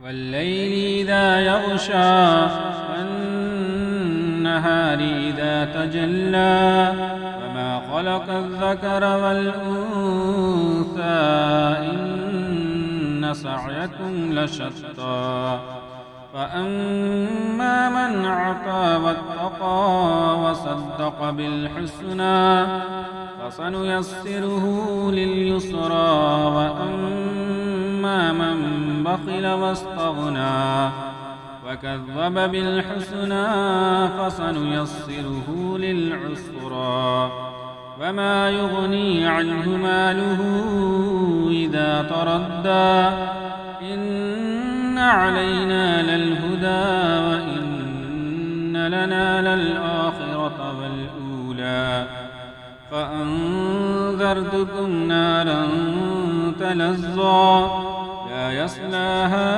والليل إذا يغشى والنهار إذا تجلى وما خلق الذكر والأنثى إن سعيكم لشتى فأما من أعطى واتقى وصدق بالحسنى فسنيسره لليسرى وأما من بخل واستغنى وكذب بالحسنى فسنيسره للعسرى وما يغني عنه ماله إذا تردى إن علينا للهدى وإن لنا للآخرة والأولى فأنذرتكم نارا تلظى لا يصلاها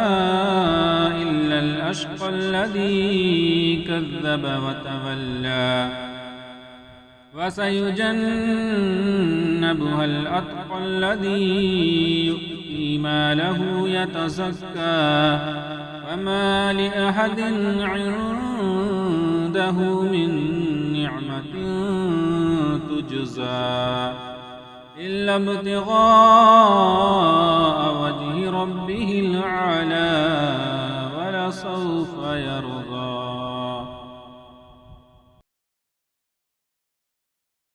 إلا الأشقى الذي كذب وتولى وسيجنبها الأتقى الذي يؤتي ماله يتزكى وما لأحد عنده من نعمة تجزى إلا ابتغاء